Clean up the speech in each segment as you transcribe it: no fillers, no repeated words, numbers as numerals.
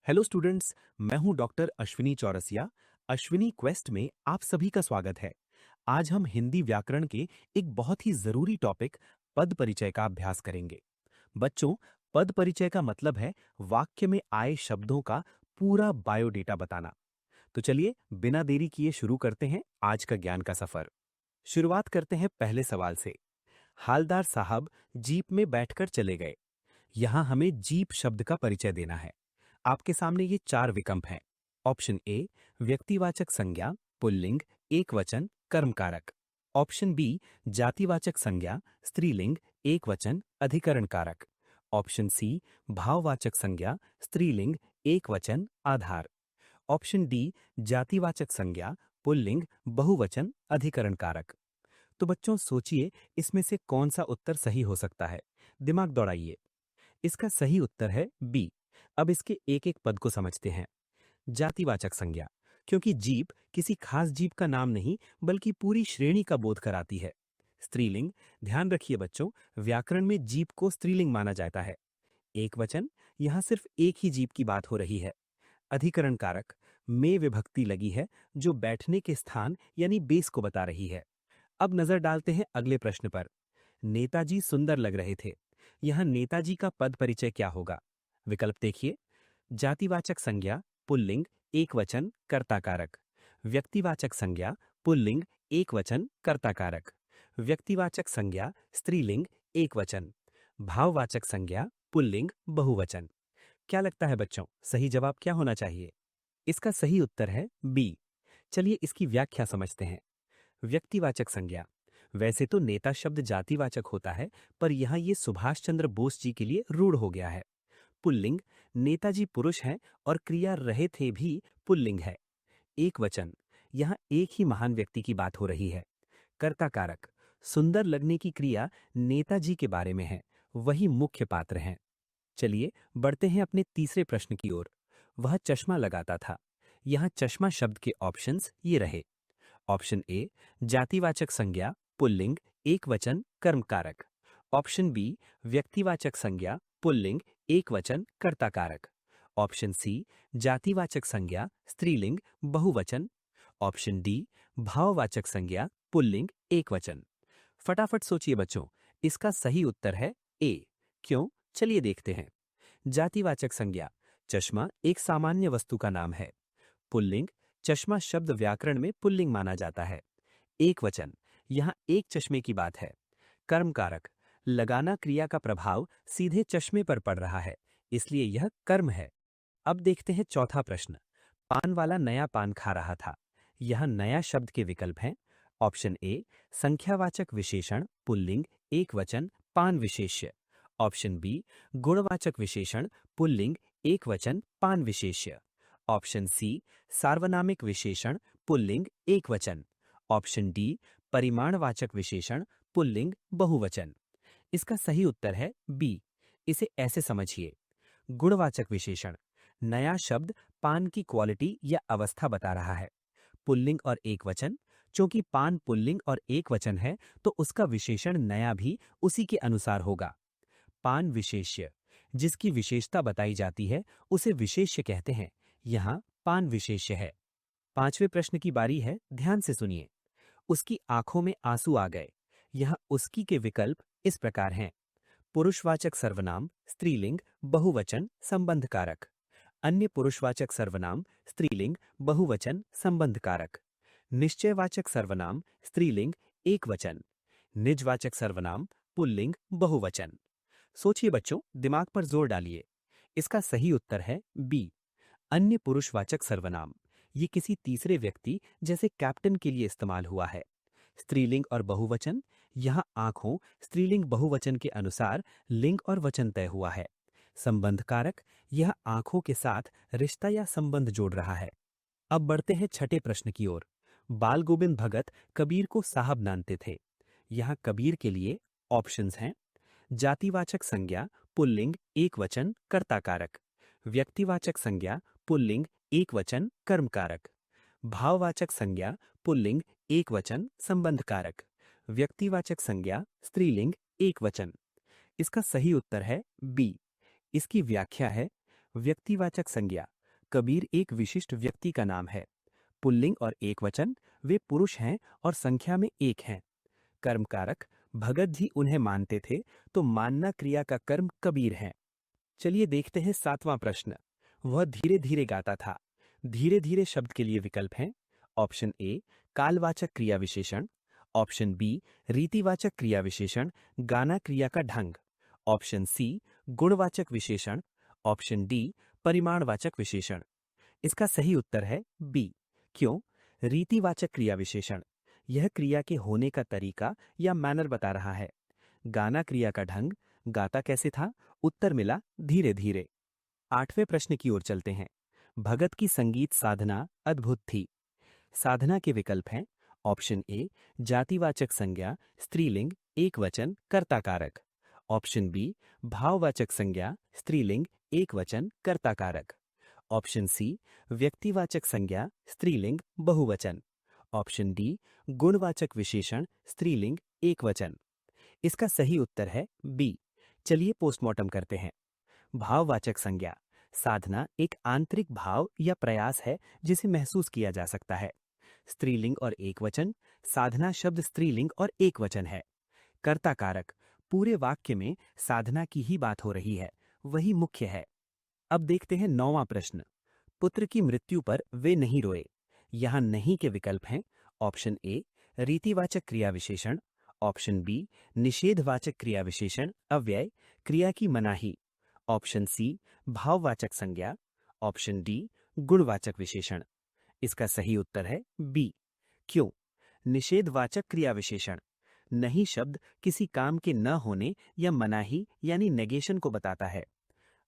Hello students. मैं हूं doctor Ashwini Chaurasia. Ashwini quest में आप सभी का स्वागत है। आज हम हिंदी व्याकरण के एक बहुत ही जरूरी टॉपिक पद परिचय का अभ्यास करेंगे। बच्चों, पद परिचय का मतलब है वाक्य में आए शब्दों का पूरा बायोडेटा बताना। तो चलिए बिना देरी किए शुरू करते हैं आज का ज्ञान का सफर। शुरुआत करते हैं पहले सवाल से। हालदार साहब जीप में बैठकर चले गए। यहां हमें जीप शब्द का परिचय देना है। आपके सामने ये चार विकल्प हैं। ऑप्शन ए व्यक्तिवाचक संज्ञा, पुल्लिंग, एकवचन, कर्मकारक। ऑप्शन बी जातिवाचक संज्ञा, स्त्रीलिंग, एकवचन, अधिकरण कारक। ऑप्शन सी भाववाचक संज्ञा, स्त्रीलिंग, एकवचन, आधार। ऑप्शन डी जातिवाचक संज्ञा, पुल्लिंग, बहुवचन, अधिकरण कारक। तो बच्चों सोचिए, इसमें से कौन सा उत्तर सही हो सकता है। दिमाग दौड़ाइए। इसका सही उत्तर है बी। अब इसके एक एक पद को समझते हैं। जातिवाचक संज्ञा, क्योंकि जीप किसी खास जीप का नाम नहीं बल्कि पूरी श्रेणी का बोध कराती है। स्त्रीलिंग, ध्यान रखिए बच्चों, व्याकरण में जीप को स्त्रीलिंग माना जाता है। एक वचन, यहां सिर्फ एक ही जीप की बात हो रही है। अधिकरण कारक, में विभक्ति लगी है जो बैठने के स्थान यानी बेस को बता रही है। अब नजर डालते हैं अगले प्रश्न पर। नेताजी सुंदर लग रहे थे। यहां नेताजी का पद परिचय क्या होगा? विकल्प देखिए। जातिवाचक संज्ञा, पुल्लिंग, एकवचन, कर्ताकारक। व्यक्तिवाचक संज्ञा, पुल्लिंग, एकवचन, कर्ताकारक। व्यक्तिवाचक संज्ञा, स्त्रीलिंग, एकवचन। भाववाचक संज्ञा, पुल्लिंग, बहुवचन। क्या लगता है बच्चों, सही जवाब क्या होना चाहिए? इसका सही उत्तर है बी। चलिए इसकी व्याख्या समझते हैं। व्यक्तिवाचक संज्ञा, वैसे तो नेता शब्द जातिवाचक होता है, पर यहां ये सुभाष चंद्र बोस जी के लिए रूढ़ हो गया है। पुल्लिंग, नेताजी पुरुष हैं और क्रिया रहे थे भी पुल्लिंग है। एक वचन, यहां एक ही महान व्यक्ति की बात हो रही है। कर्ता कारक, सुंदर लगने की क्रिया नेताजी के बारे में है, वही मुख्य पात्र हैं। चलिए बढ़ते हैं अपने तीसरे प्रश्न की ओर। वह चश्मा लगाता था। यहां चश्मा शब्द के ऑप्शंस ये रहे। ऑप्शन ए जातिवाचक संज्ञा, पुल्लिंग, एकवचन, कर्मकारक। ऑप्शन बी व्यक्तिवाचक संज्ञा, पुल्लिंग, एकवचन, कर्ताकारक। ऑप्शन सी जातिवाचक संज्ञा, स्त्रीलिंग, बहुवचन। ऑप्शन डी भाववाचक संज्ञा, पुल्लिंग, एकवचन। फटाफट सोचिए बच्चों, इसका सही उत्तर है ए। क्यों? चलिए देखते हैं। जातिवाचक संज्ञा, चश्मा एक सामान्य वस्तु का नाम है। पुल्लिंग, चश्मा शब्द व्याकरण में पुल्लिंग माना जाता है। एक वचन, यहां एक चश्मे की बात है। कर्म कारक, लगाना क्रिया का प्रभाव सीधे चश्मे पर पड़ रहा है, इसलिए यह कर्म है। अब देखते हैं चौथा प्रश्न। पान वाला नया पान खा रहा था। यहां नया शब्द के विकल्प हैं। ऑप्शन ए संख्यावाचक विशेषण, पुल्लिंग, एक वचन, पान विशेष्य। ऑप्शन बी गुणवाचक विशेषण, पुल्लिंग, एक वचन, पान विशेष्य। ऑप्शन सी सार्वनामिक विशेषण, पुल्लिंग, एक वचन। ऑप्शन डी परिमाणवाचक विशेषण, पुल्लिंग, बहुवचन। इसका सही उत्तर है बी। इसे ऐसे समझिए। गुणवाचक विशेषण, नया शब्द पान की क्वालिटी या अवस्था बता रहा है। पुल्लिंग और एकवचन, चूंकि पान पुल्लिंग और एकवचन है तो उसका विशेषण नया भी उसी के अनुसार होगा। पान विशेष्य, जिसकी विशेषता बताई जाती है उसे विशेष्य कहते हैं। यहां पान विशेष्य है। पांचवें प्रश्न की बारी है, ध्यान से सुनिए। उसकी आंखों में आंसू आ गए। यहां उसकी के विकल्प इस प्रकार हैं। पुरुषवाचक सर्वनाम, स्त्रीलिंग, बहुवचन, संबंध कारक। अन्य पुरुषवाचक सर्वनाम, स्त्रीलिंग, बहुवचन, संबंध कारक। निश्चयवाचक सर्वनाम, स्त्रीलिंग, एकवचन। निजवाचक सर्वनाम, पुल्लिंग, बहुवचन। सोचिए बच्चों, दिमाग पर जोर डालिए। इसका सही उत्तर है बी। अन्य पुरुषवाचक सर्वनाम, ये किसी तीसरे व्यक्ति जैसे कैप्टन के लिए इस्तेमाल हुआ है। स्त्रीलिंग और बहुवचन, यहाँ आंखों स्त्रीलिंग बहुवचन के अनुसार लिंग और वचन तय हुआ है। संबंध कारक, यह आंखों के साथ रिश्ता या संबंध जोड़ रहा है। अब बढ़ते हैं छठे प्रश्न की ओर। बाल गोविंद भगत कबीर को साहब मानते थे। यहाँ कबीर के लिए ऑप्शंस हैं। जातिवाचक संज्ञा, पुल्लिंग, एकवचन, कर्ताकारक। व्यक्तिवाचक संज्ञा, पुल्लिंग, एकवचन, कर्मकारक। भाववाचक संज्ञा, पुल्लिंग, एकवचन, संबंधकारक। व्यक्तिवाचक संज्ञा, स्त्रीलिंग, एकवचन। इसका सही उत्तर है बी। इसकी व्याख्या है। व्यक्तिवाचक संज्ञा कबीर एक विशिष्ट व्यक्ति का नाम है। पुल्लिंग और एकवचन, वे पुरुष हैं और संख्या में एक हैं। कर्म कारक, भगत जी उन्हें मानते थे, तो मानना क्रिया का कर्म कबीर है। चलिए देखते हैं 7वां प्रश्न। वह धीरे धीरे गाता था। धीरे धीरे शब्द के लिए विकल्प हैं। ऑप्शन ए कालवाचक क्रिया विशेषण, ऑप्शन बी रीतिवाचक क्रिया विशेषण, गाना क्रिया का ढंग, ऑप्शन सी गुणवाचक विशेषण, ऑप्शन डी परिमाणवाचक विशेषण। इसका सही उत्तर है बी। क्यों? रीतिवाचक क्रिया विशेषण, यह क्रिया के होने का तरीका या मैनर बता रहा है। गाना क्रिया का ढंग, गाता कैसे था? उत्तर मिला धीरे धीरे। 8वें प्रश्न की ओर चलते हैं। भगत की संगीत साधना अद्भुत थी। साधना के विकल्प हैं। ऑप्शन ए जातिवाचक संज्ञा स्त्रीलिंग एकवचन कर्ता कारक, ऑप्शन बी भाववाचक संज्ञा स्त्रीलिंग एकवचन कर्ता कारक, ऑप्शन सी व्यक्तिवाचक संज्ञा स्त्रीलिंग बहुवचन, ऑप्शन डी गुणवाचक विशेषण स्त्रीलिंग एकवचन। इसका सही उत्तर है बी। चलिए पोस्टमार्टम करते हैं। भाववाचक संज्ञा, साधना एक आंतरिक भाव या प्रयास है जिसे महसूस किया जा सकता है। स्त्रीलिंग और एकवचन, साधना शब्द स्त्रीलिंग और एकवचन है। कर्ता कारक, पूरे वाक्य में साधना की ही बात हो रही है, वही मुख्य है। अब देखते हैं 9वां प्रश्न। पुत्र की मृत्यु पर वे नहीं रोए। यहां नहीं के विकल्प हैं। ऑप्शन ए रीतिवाचक क्रिया विशेषण, ऑप्शन बी निषेधवाचक क्रिया विशेषण अव्यय क्रिया की मनाही, ऑप्शन सी भाववाचक संज्ञा, ऑप्शन डी गुणवाचक विशेषण। इसका सही उत्तर है बी। क्यों? निषेधवाचक क्रिया विशेषण, नहीं शब्द किसी काम के न होने या मनाही यानी नेगेशन को बताता है।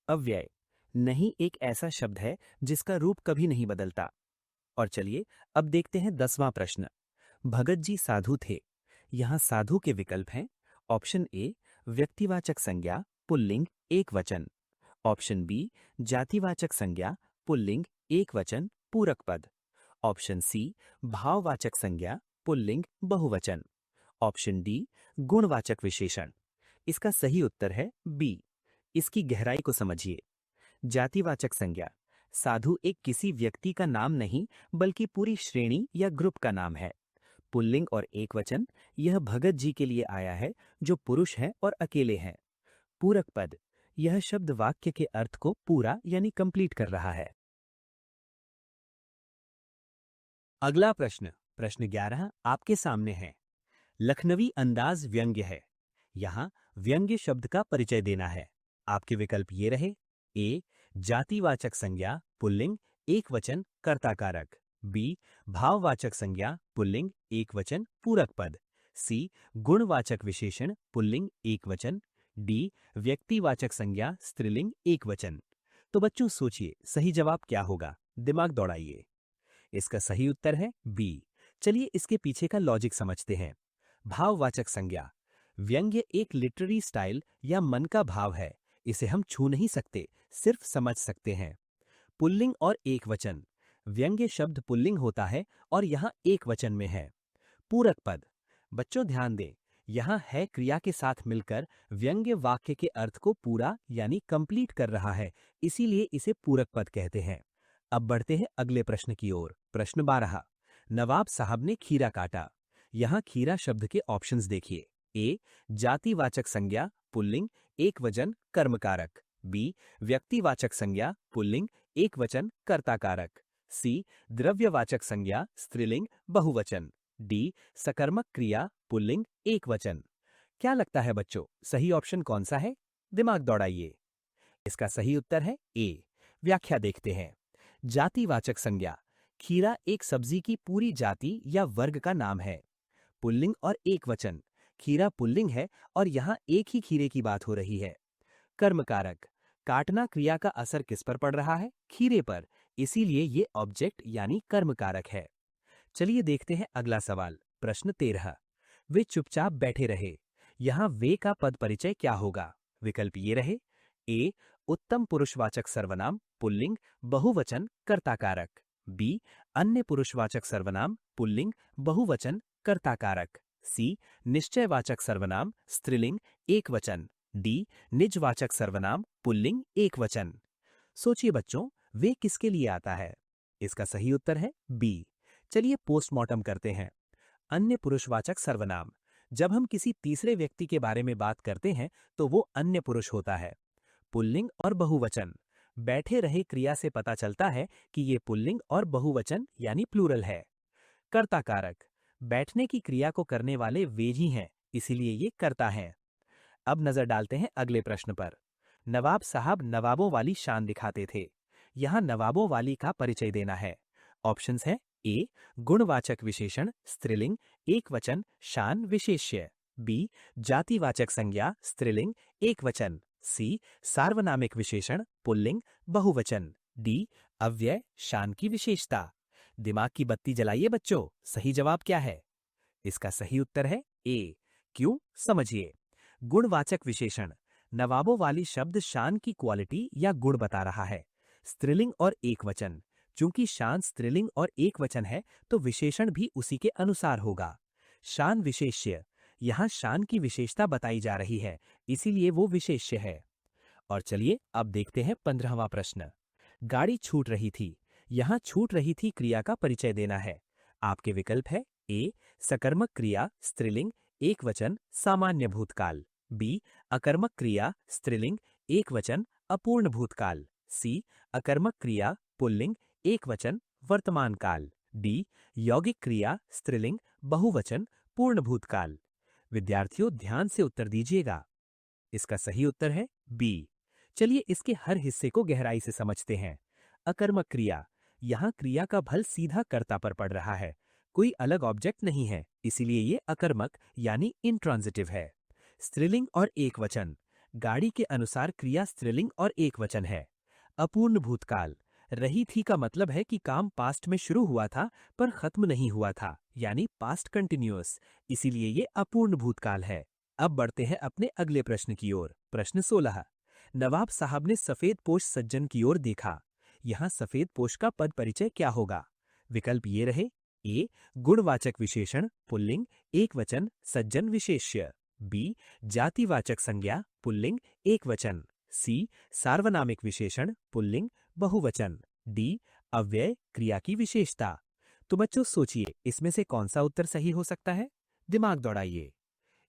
अव्यय, नहीं एक ऐसा शब्द है जिसका रूप कभी नहीं बदलता। और चलिए अब देखते हैं 10वां प्रश्न। भगत जी साधु थे। यहां साधु के विकल्प हैं। ऑप्शन ए व्यक्तिवाचक संज्ञा पुल्लिंग एकवचन, ऑप्शन बी जातिवाचक संज्ञा पुल्लिंग एकवचन पूरक पद, ऑप्शन सी भाववाचक संज्ञा पुल्लिंग बहुवचन, ऑप्शन डी गुणवाचक विशेषण। इसका सही उत्तर है बी। इसकी गहराई को समझिए। जातिवाचक संज्ञा, साधु एक किसी व्यक्ति का नाम नहीं बल्कि पूरी श्रेणी या ग्रुप का नाम है। पुल्लिंग और एकवचन, यह भगत जी के लिए आया है जो पुरुष हैं और अकेले हैं। पूरक पद, यह शब्द वाक्य के अर्थ को पूरा यानी कंप्लीट कर रहा है। अगला प्रश्न, प्रश्न 11 आपके सामने है। लखनवी अंदाज व्यंग्य है। यहां व्यंग्य शब्द का परिचय देना है। आपके विकल्प ये रहे। ए जातिवाचक संज्ञा पुल्लिंग एकवचन कर्ता कारक, बी भाववाचक संज्ञा पुल्लिंग एकवचन पूरक पद, सी गुणवाचक विशेषण पुल्लिंग एकवचन, डी व्यक्तिवाचक संज्ञा स्त्रीलिंग एकवचन। तो बच्चों सोचिए सही जवाब क्या होगा, दिमाग दौड़ाइए। इसका सही उत्तर है बी। चलिए इसके पीछे का लॉजिक समझते हैं। भाववाचक संज्ञा, व्यंग्य एक लिटरेरी स्टाइल या मन का भाव है। इसे हम छू नहीं सकते, सिर्फ समझ सकते हैं। पुल्लिंग और एकवचन, व्यंग्य शब्द पुल्लिंग होता है और यहां एकवचन में है। पूरक पद, बच्चों ध्यान दें, यहां है क्रिया के साथ मिलकर व्यंग्य वाक्य के अर्थ को पूरा यानी कंप्लीट कर रहा है, इसीलिए इसे पूरक पद कहते हैं। अब बढ़ते हैं अगले प्रश्न की ओर। प्रश्न 12। नवाब साहब ने खीरा काटा। यहां खीरा शब्द के ऑप्शंस देखिए। ए जातिवाचक संज्ञा पुल्लिंग एकवचन कर्मकारक, बी व्यक्तिवाचक संज्ञा पुल्लिंग एकवचन कर्ता कारक, सी द्रव्यवाचक संज्ञा स्त्रीलिंग बहुवचन, डी सकर्मक क्रिया पुल्लिंग एकवचन। क्या लगता है बच्चों, सही ऑप्शन कौन सा है? दिमाग दौड़ाइए। इसका सही उत्तर है ए। व्याख्या देखते हैं। जातिवाचक संज्ञा, खीरा एक सब्जी की पूरी जाति या वर्ग का नाम है। पुल्लिंग और एकवचन, खीरा पुल्लिंग है और यहां एक ही खीरे की बात हो रही है। कर्मकारक, काटना क्रिया का असर किस पर पड़ रहा है? खीरे पर, इसीलिए ये ऑब्जेक्ट यानी कर्मकारक है। चलिए देखते हैं अगला सवाल। प्रश्न 13। वे चुपचाप बैठे रहे। यहां वे का पद परिचय क्या होगा? विकल्प ये रहे। ए उत्तम पुरुषवाचक सर्वनाम पुल्लिंग बहुवचन कर्ता कारक, बी अन्य पुरुषवाचक सर्वनाम पुल्लिंग बहुवचन कर्ता कारक, सी निश्चयवाचक सर्वनाम स्त्रीलिंग एकवचन, डी निजवाचक सर्वनाम पुल्लिंग एकवचन। सोचिए बच्चों, वे किसके लिए आता है? इसका सही उत्तर है बी। चलिए पोस्टमार्टम करते हैं। अन्य पुरुषवाचक सर्वनाम। जब हम किसी तीसरे व्यक्ति के बारे में बात करते हैं तो वो अन्य पुरुष होता है। पुल्लिंग और बहुवचन। बैठे रहे क्रिया से पता चलता है कि ये पुल्लिंग और बहुवचन यानी प्लूरल है। कर्ता कारक। बैठने की क्रिया को करने वाले वे ही हैं, इसीलिए ये कर्ता हैं। अब नजर डालते हैं अगले प्रश्न पर। नवाब साहब नवाबों वाली शान दिखाते थे। यहाँ नवाबों वाली का परिचय देना है। ऑप्शंस है ए गुणवाचक विशेषण स्त्रीलिंग एक वचन शान विशेष्य, बी जातिवाचक संज्ञा स्त्रीलिंग एक वचन, सी सार्वनामिक विशेषण पुल्लिंग बहुवचन, डी अव्यय शान की विशेषता। दिमाग की बत्ती जलाइए बच्चों, सही जवाब क्या है? इसका सही उत्तर है ए। क्यों, समझिए। गुणवाचक विशेषण। नवाबों वाली शब्द शान की क्वालिटी या गुण बता रहा है। स्त्रीलिंग और एकवचन। चूंकि शान स्त्रीलिंग और एकवचन है तो विशेषण भी उसी के अनुसार होगा। शान विशेष्य। यहाँ शान की विशेषता बताई जा रही है, इसीलिए वो विशेष्य है। और चलिए अब देखते हैं 15वां प्रश्न। गाड़ी छूट रही थी। यहाँ छूट रही थी क्रिया का परिचय देना है। आपके विकल्प है ए सकर्मक क्रिया स्त्रीलिंग एक वचन सामान्य भूतकाल, बी अकर्मक क्रिया स्त्रीलिंग एक वचन अपूर्ण भूतकाल, सी अकर्मक क्रिया पुल्लिंग एक वचन वर्तमान काल, डी यौगिक क्रिया स्त्रीलिंग बहुवचन पूर्ण भूतकाल। विद्यार्थियों ध्यान से उत्तर दीजिएगा। इसका सही उत्तर है बी। चलिए इसके हर हिस्से को गहराई से समझते हैं। अकर्मक क्रिया। यहाँ क्रिया का फल सीधा कर्ता पर पड़ रहा है, कोई अलग ऑब्जेक्ट नहीं है, इसीलिए ये अकर्मक यानी इंट्रांजिटिव है। स्त्रीलिंग और एकवचन। गाड़ी के अनुसार क्रिया स्त्रीलिंग और एकवचन है। अपूर्ण भूतकाल। रही थी का मतलब है कि काम पास्ट में शुरू हुआ था पर खत्म नहीं हुआ था, यानी पास्ट कंटिन्यूअस, इसीलिए ये अपूर्ण भूतकाल है। अब बढ़ते हैं अपने अगले प्रश्न की ओर। प्रश्न 16। नवाब साहब ने सफेद पोश सज्जन की ओर देखा। यहाँ सफेद पोश का पद परिचय क्या होगा? विकल्प ये रहे ए गुणवाचक विशेषण पुल्लिंग एक वचन सज्जन विशेष्य, बी जातिवाचक संज्ञा पुल्लिंग एक वचन, सी सार्वनामिक विशेषण पुल्लिंग बहुवचन, डी अव्यय क्रिया की विशेषता। तो बच्चों सोचिए इसमें से कौन सा उत्तर सही हो सकता है? दिमाग दौड़ाइए।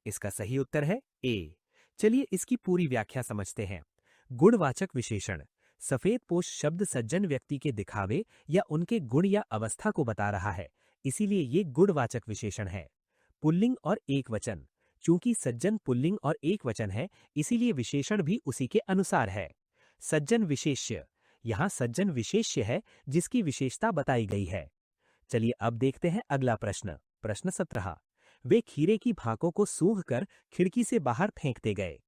इसका सही उत्तर है ए। चलिए इसकी पूरी व्याख्या समझते हैं। गुणवाचक विशेषण। सफेद पोश शब्द सज्जन व्यक्ति के दिखावे या उनके गुण या अवस्था को बता रहा है, इसीलिए ये गुणवाचक विशेषण है। पुल्लिंग और एकवचन। चूंकि सज्जन पुल्लिंग और एकवचन है, इसीलिए विशेषण भी उसी के अनुसार है। सज्जन विशेष्य। यहाँ सज्जन विशेष्य है जिसकी विशेषता बताई गई है। चलिए अब देखते हैं अगला प्रश्न। प्रश्न 17। वे खीरे की भाकों को सूंघकर खिड़की से बाहर फेंकते गए।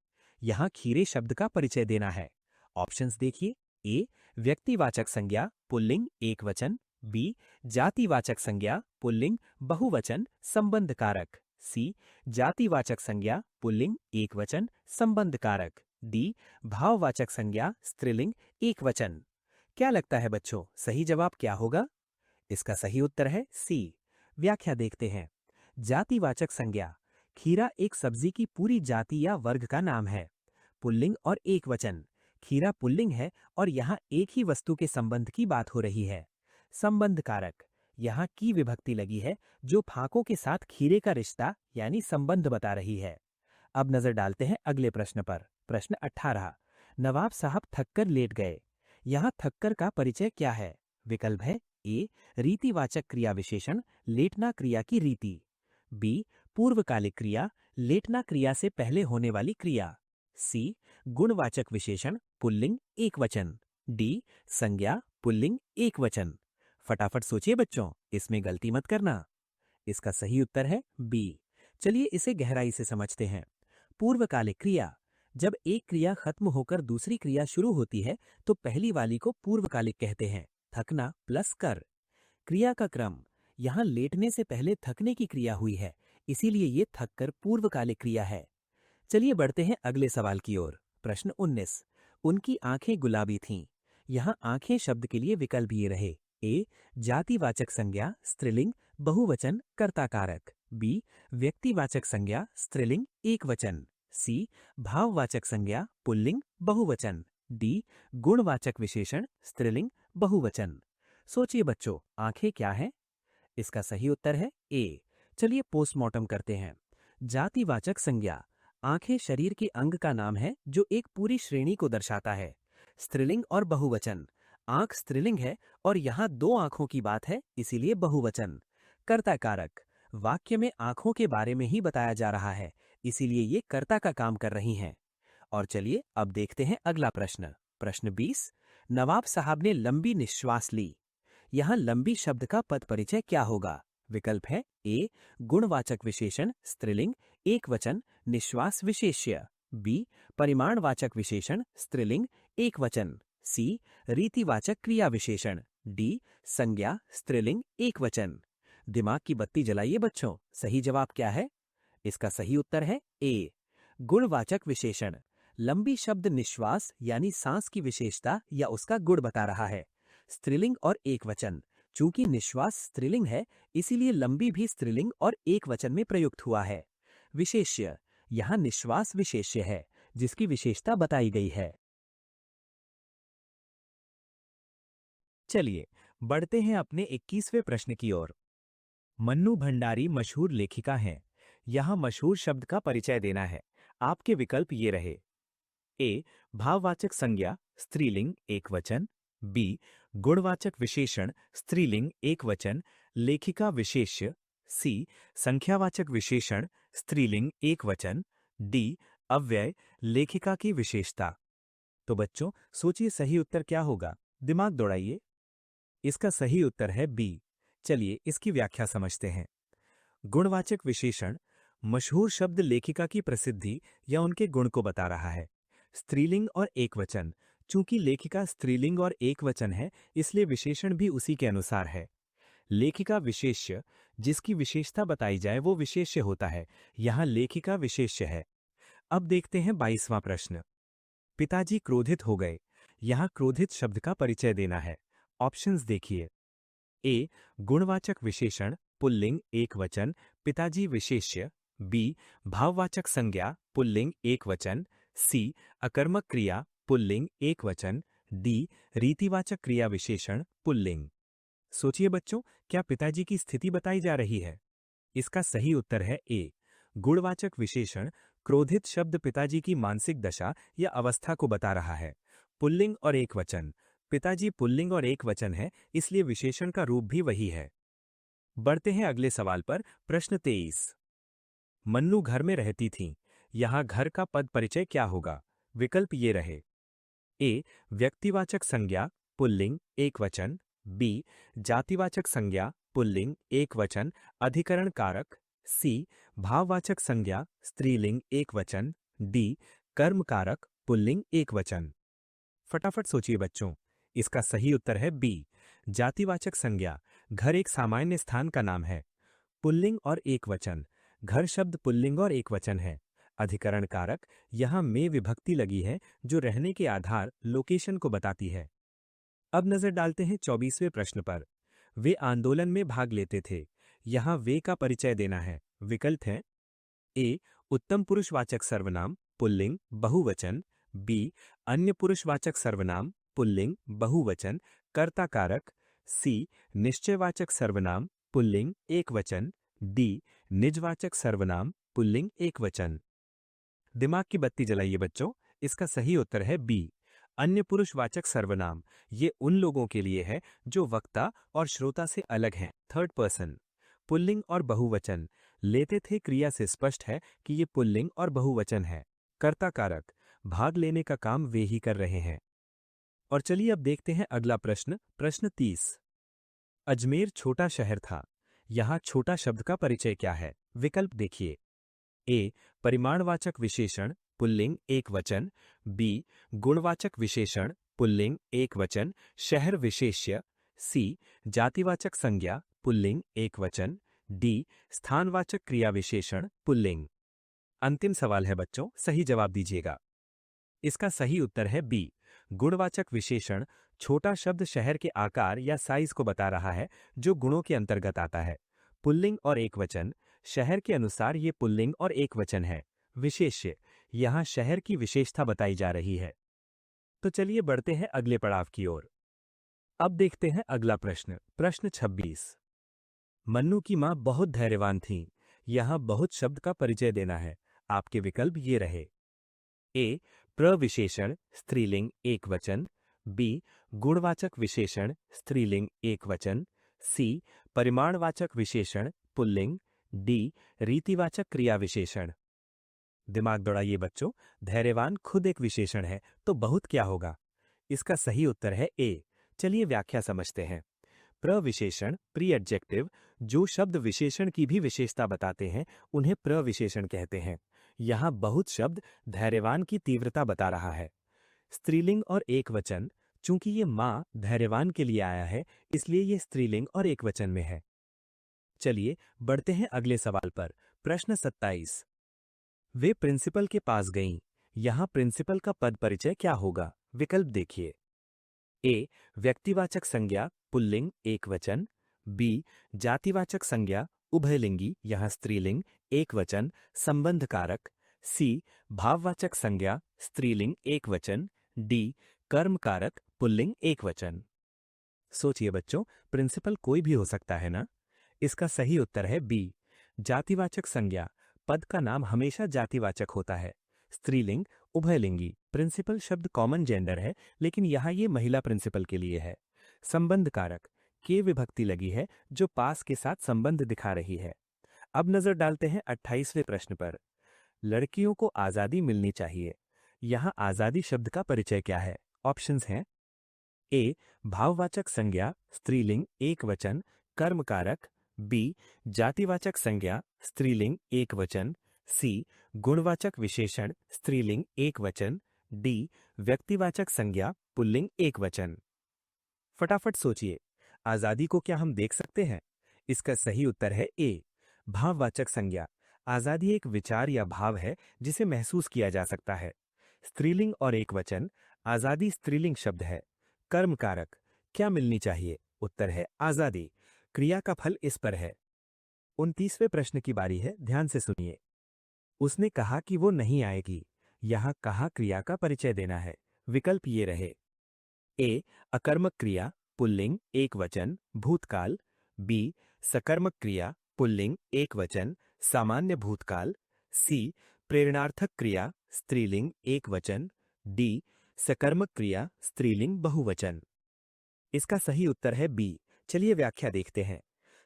यहाँ खीरे शब्द का परिचय देना है। ऑप्शंस देखिए। ए व्यक्तिवाचक संज्ञा पुल्लिंग एक वचन, बी जातिवाचक संज्ञा पुल्लिंग बहुवचन संबंध कारक, सी जातिवाचक संज्ञा पुल्लिंग एक वचन संबंध कारक, डी भाववाचक संज्ञा स्त्रीलिंग एक वचन। क्या लगता है बच्चों, सही जवाब क्या होगा? इसका सही उत्तर है सी। व्याख्या देखते हैं। जातिवाचक संज्ञा। खीरा एक सब्जी की पूरी जाति या वर्ग का नाम है। पुल्लिंग और एक वचन। खीरा पुल्लिंग है और यहाँ एक ही वस्तु के संबंध की बात हो रही है। संबंध कारक। यहाँ की विभक्ति लगी है जो फाकों के साथ खीरे का रिश्ता यानी संबंध बता रही है। अब नजर डालते हैं अगले प्रश्न पर। प्रश्न 18। नवाब साहब थककर लेट गए। यहाँ थककर का परिचय क्या है? विकल्प है ए रीतिवाचक क्रिया विशेषण लेटना क्रिया की रीति, बी पूर्वकालिक क्रिया लेटना क्रिया से पहले होने वाली क्रिया, सी गुणवाचक विशेषण पुल्लिंग एक वचन, डी संज्ञा पुल्लिंग एक वचन। फटाफट सोचिए बच्चों, इसमें गलती मत करना। इसका सही उत्तर है बी। चलिए इसे गहराई से समझते हैं। पूर्वकालिक क्रिया। जब एक क्रिया खत्म होकर दूसरी क्रिया शुरू होती है तो पहली वाली को पूर्वकालिक कहते हैं। थकना प्लस कर। क्रिया का क्रम। यहाँ लेटने से पहले थकने की क्रिया हुई है, इसीलिए ये थककर पूर्वकालिक क्रिया है। चलिए बढ़ते हैं अगले सवाल की ओर। प्रश्न 19। उनकी आंखें गुलाबी थीं। यहाँ आंखें शब्द के लिए विकल्प ये रहे। ए जातिवाचक संज्ञा स्त्रीलिंग बहुवचन कर्ता कारक, बी व्यक्तिवाचक संज्ञा स्त्रीलिंग एक वचन, सी भाववाचक संज्ञा पुल्लिंग बहुवचन, डी गुणवाचक विशेषण स्त्रीलिंग बहुवचन। सोचिए बच्चों, आंखें क्या हैं? इसका सही उत्तर है ए। चलिए पोस्टमार्टम करते हैं। जातिवाचक संज्ञा। आंखें शरीर के अंग का नाम है जो एक पूरी श्रेणी को दर्शाता है। स्त्रीलिंग और बहुवचन। आंख स्त्रीलिंग है और यहाँ दो आंखों की बात है, इसीलिए बहुवचन। कर्ता कारक। वाक्य में आंखों के बारे में ही बताया जा रहा है, इसीलिए ये कर्ता का काम कर रही हैं। और चलिए अब देखते हैं अगला प्रश्न। प्रश्न 20। नवाब साहब ने लंबी निश्वास ली। यहाँ लंबी शब्द का पद परिचय क्या होगा? विकल्प है ए गुणवाचक विशेषण स्त्रीलिंग एक वचन निश्वास विशेष्य, बी परिमाणवाचक विशेषण स्त्रीलिंग एक वचन, सी रीतिवाचक क्रिया विशेषण, डी संज्ञा स्त्रीलिंग एक वचन। दिमाग की बत्ती जलाइए बच्चों, सही जवाब क्या है? इसका सही उत्तर है ए गुणवाचक विशेषण। लंबी शब्द निश्वास यानी सांस की विशेषता या उसका गुण बता रहा है। स्त्रीलिंग और एक वचन। चूंकि निश्वास स्त्रीलिंग है, इसीलिए लंबी भी स्त्रीलिंग और एक वचन में प्रयुक्त हुआ है। विशेष्य। यहाँ निश्वास विशेष्य है जिसकी विशेषता बताई गई है। चलिए बढ़ते हैं अपने 21वें प्रश्न की ओर। मन्नू भंडारी मशहूर लेखिका हैं। यहाँ मशहूर शब्द का परिचय देना है। आपके विकल्प ये रहे। ए भाववाचक संज्ञा स्त्रीलिंग एक वचन, बी गुणवाचक विशेषण स्त्रीलिंग एक वचन लेखिका विशेष्य, सी संख्यावाचक विशेषण स्त्रीलिंग एक वचन, डी अव्यय लेखिका की विशेषता। तो बच्चों सोचिए सही उत्तर क्या होगा? दिमाग दौड़ाइए। इसका सही उत्तर है बी। चलिए इसकी व्याख्या समझते हैं। गुणवाचक विशेषण मशहूर शब्द लेखिका की प्रसिद्धि या उनके गुण को बता रहा है। स्त्रीलिंग और एकवचन। चूंकि लेखिका स्त्रीलिंग और एकवचन है, इसलिए विशेषण भी उसी के अनुसार है। लेखिका विशेष्य, जिसकी विशेषता बताई जाए वो विशेष्य होता है। यहाँ लेखिका विशेष्य है। अब देखते हैं 22वां प्रश्न। पिताजी क्रोधित हो गए। यहाँ क्रोधित शब्द का परिचय देना है। ऑप्शंस देखिए। ए गुणवाचक विशेषण पुल्लिंग एक वचन पिताजी विशेष्य, बी भाववाचक संज्ञा पुल्लिंग एक वचन, सी अकर्मक क्रिया पुल्लिंग एक वचन, डी रीतिवाचक क्रिया विशेषण पुल्लिंग। सोचिए बच्चों, क्या पिताजी की स्थिति बताई जा रही है? इसका सही उत्तर है ए गुणवाचक विशेषण। क्रोधित शब्द पिताजी की मानसिक दशा या अवस्था को बता रहा है। पुल्लिंग और एक वचन। पिताजी पुल्लिंग और एक वचन है, इसलिए विशेषण का रूप भी वही है। बढ़ते हैं अगले सवाल पर। प्रश्न 23। मन्नू घर में रहती थीं। यहां घर का पद परिचय क्या होगा? विकल्प ये रहे। ए व्यक्तिवाचक संज्ञा पुल्लिंग एक वचन, बी जातिवाचक संज्ञा पुल्लिंग एक वचन अधिकरण कारक, सी भाववाचक संज्ञा स्त्रीलिंग एक वचन, डी कर्म कारक पुल्लिंग एक वचन। फटाफट सोचिए बच्चों, इसका सही उत्तर है बी जातिवाचक संज्ञा। घर एक सामान्य स्थान का नाम है। पुल्लिंग और एक वचन। घर शब्द पुल्लिंग और एक वचन है। अधिकरण कारक, यहां में विभक्ति लगी है जो रहने के आधार लोकेशन को बताती है। अब नजर डालते हैं 24वें प्रश्न पर। वे आंदोलन में भाग लेते थे। यहां वे का परिचय देना है। विकल्प हैं। ए उत्तम पुरुषवाचक सर्वनाम पुल्लिंग बहुवचन, बी अन्य पुरुषवाचक सर्वनाम पुल्लिंग बहुवचन कर्ता कारक, सी निश्चयवाचक सर्वनाम पुल्लिंग एक वचन, डी निजवाचक सर्वनाम पुल्लिंग एक वचन। दिमाग की बत्ती जलाइए बच्चों, इसका सही उत्तर है बी अन्य पुरुषवाचक सर्वनाम। ये उन लोगों के लिए है जो वक्ता और श्रोता से अलग हैं, थर्ड पर्सन। पुल्लिंग और बहुवचन। लेते थे क्रिया से स्पष्ट है कि ये पुल्लिंग और बहुवचन है। कर्ता कारक, भाग लेने का काम वे ही कर रहे हैं। और चलिए अब देखते हैं अगला प्रश्न। प्रश्न 30। अजमेर छोटा शहर था। यहाँ छोटा शब्द का परिचय क्या है? विकल्प देखिए। ए परिमाणवाचक विशेषण पुल्लिंग एक वचन, बी गुणवाचक विशेषण पुल्लिंग एक वचन शहर विशेष्य, सी जातिवाचक संज्ञा पुल्लिंग एक वचन, डी स्थानवाचक क्रिया विशेषण पुल्लिंग। अंतिम सवाल है बच्चों, सही जवाब दीजिएगा। इसका सही उत्तर है बी गुणवाचक विशेषण। छोटा शब्द शहर के आकार या साइज को बता रहा है जो गुणों के अंतर्गत आता है। पुल्लिंग और एक वचन। शहर के अनुसार ये पुल्लिंग और एक वचन है। विशेष्य, यहाँ शहर की विशेषता बताई जा रही है। तो चलिए बढ़ते हैं अगले पड़ाव की ओर। अब देखते हैं अगला प्रश्न, प्रश्न 26। मन्नू की मां बहुत धैर्यवान थीं। यहां बहुत शब्द का परिचय देना है। आपके विकल्प ये रहे। ए प्रविशेषण स्त्रीलिंग एकवचन, बी गुणवाचक विशेषण स्त्रीलिंग एकवचन, सी परिमाणवाचक विशेषण पुल्लिंग, डी रीतिवाचक क्रिया विशेषण। दिमाग दौड़ाइए बच्चों, धैर्यवान खुद एक विशेषण है, तो बहुत क्या होगा? इसका सही उत्तर है ए। चलिए व्याख्या समझते हैं। प्रविशेषण प्री एडजेक्टिव, जो शब्द विशेषण की भी विशेषता बताते हैं उन्हें प्रविशेषण कहते हैं। यहाँ बहुत शब्द धैर्यवान की तीव्रता बता रहा है। स्त्रीलिंग और एकवचन, चूंकि ये माँ धैर्यवान के लिए आया है इसलिए ये स्त्रीलिंग और एकवचन में है। चलिए बढ़ते हैं अगले सवाल पर। प्रश्न 27। वे प्रिंसिपल के पास गईं। यहाँ प्रिंसिपल का पद परिचय क्या होगा? विकल्प देखिए। ए व्यक्तिवाचक संज्ञा पुल्लिंग एकवचन, बी जातिवाचक संज्ञा उभयलिंगी यहाँ स्त्रीलिंग एकवचन संबंध कारक, सी भाववाचक संज्ञा स्त्रीलिंग एकवचन, डी कर्म कारक पुल्लिंग एकवचन। सोचिए बच्चों, प्रिंसिपल कोई भी हो सकता है ना? इसका सही उत्तर है बी जातिवाचक संज्ञा। पद का नाम हमेशा जातिवाचक होता है। स्त्रीलिंग उभयलिंगी, प्रिंसिपल शब्द कॉमन जेंडर है लेकिन यहाँ ये महिला प्रिंसिपल के लिए है। संबंध कारक, के विभक्ति लगी है जो पास के साथ संबंध दिखा रही है। अब नजर डालते हैं 28वें प्रश्न पर। लड़कियों को आजादी मिलनी चाहिए। यहाँ आजादी शब्द का परिचय क्या है? ऑप्शंस हैं। ए भाववाचक संज्ञा स्त्रीलिंग एकवचन कर्म कारक, बी जातिवाचक संज्ञा स्त्रीलिंग एकवचन, सी गुणवाचक विशेषण स्त्रीलिंग एकवचन, डी व्यक्तिवाचक संज्ञा पुल्लिंग एकवचन। फटाफट सोचिए, आजादी को क्या हम देख सकते हैं? इसका सही उत्तर है ए भाववाचक संज्ञा। आजादी एक विचार या भाव है जिसे महसूस किया जा सकता है। स्त्रीलिंग और एकवचन, आजादी स्त्रीलिंग शब्द है। कर्म कारक, क्या मिलनी चाहिए? उत्तर है आजादी। क्रिया का फल इस पर है। 29वें प्रश्न की बारी है, ध्यान से सुनिए। उसने कहा कि वो नहीं आएगी। यहाँ कहा क्रिया का परिचय देना है। विकल्प ये रहे। ए अकर्मक क्रिया पुल्लिंग एकवचन भूतकाल, बी सकर्मक क्रिया पुल्लिंग एकवचन सामान्य भूतकाल, सी प्रेरणार्थक क्रिया स्त्रीलिंग एकवचन, डी सकर्मक क्रिया स्त्रीलिंग बहुवचन। इसका सही उत्तर है बी। चलिए व्याख्या देखते हैं।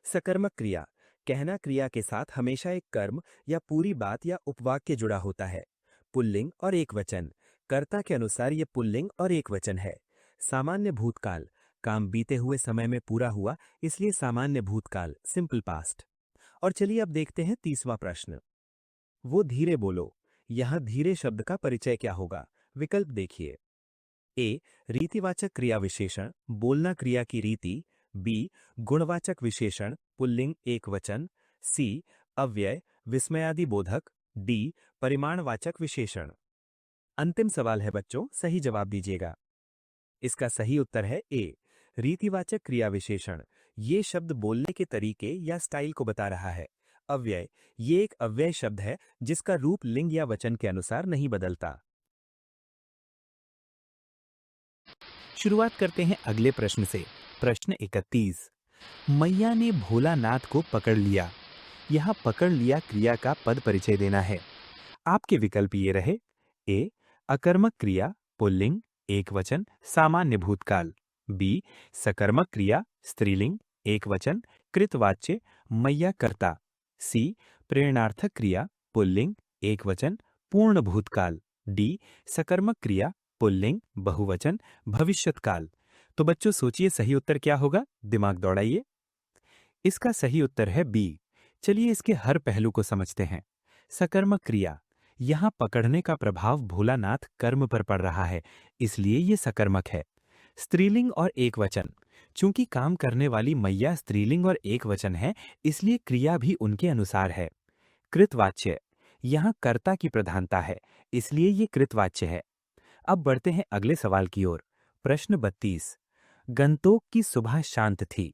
सकर्मक क्रिया, कहना क्रिया के साथ हमेशा एक कर्म या पूरी बात या उपवाक्य जुड़ा होता है। पुल्लिंग और एकवचन, कर्ता के अनुसार ये पुल्लिंग और एकवचन है। सामान्य भूतकाल, काम बीते हुए समय में पूरा हुआ इसलिए सामान्य भूतकाल सिंपल पास्ट। और चलिए अब देखते हैं 30वां प्रश्न। वो धीरे बोलो। यहाँ धीरे शब्द का परिचय क्या होगा? विकल्प देखिए। ए रीतिवाचक क्रिया विशेषण बोलना क्रिया की रीति, बी गुणवाचक विशेषण पुल्लिंग एकवचन, सी अव्यय विस्मयादि बोधक, डी परिमाणवाचक विशेषण। अंतिम सवाल है बच्चों, सही जवाब दीजिएगा। इसका सही उत्तर है ए रीतिवाचक क्रिया विशेषण। ये शब्द बोलने के तरीके या स्टाइल को बता रहा है। अव्यय, ये एक अव्यय शब्द है जिसका रूप लिंग या वचन के अनुसार नहीं बदलता। शुरुआत करते हैं अगले प्रश्न से। प्रश्न 31। मैया ने भोलानाथ को पकड़ लिया। यहाँ पकड़ लिया क्रिया का पद परिचय देना है। आपके विकल्प ये रहे। ए अकर्मक क्रिया पुल्लिंग एकवचन सामान्य भूतकाल, बी सकर्मक क्रिया स्त्रीलिंग एकवचन कृतवाच्य मैया कर्ता, सी प्रेरणार्थक क्रिया पुल्लिंग एकवचन पूर्ण भूतकाल, डी सकर्मक क्रिया पुल्लिंग बहुवचन भविष्यत्काल। तो बच्चों सोचिए सही उत्तर क्या होगा? दिमाग दौड़ाइए। इसका सही उत्तर है बी। चलिए इसके हर पहलू को समझते हैं। सकर्मक क्रिया, यहाँ पकड़ने का प्रभाव भोलानाथ कर्म पर पड़ रहा है इसलिए ये सकर्मक है। स्त्रीलिंग और एकवचन, चूंकि काम करने वाली मैया स्त्रीलिंग और एकवचन है इसलिए क्रिया भी उनके अनुसार है। कृतवाच्य, यहाँ कर्ता की प्रधानता है इसलिए ये कृतवाच्य है। अब बढ़ते हैं अगले सवाल की ओर। प्रश्न 32। गंतोक की सुबह शांत थी।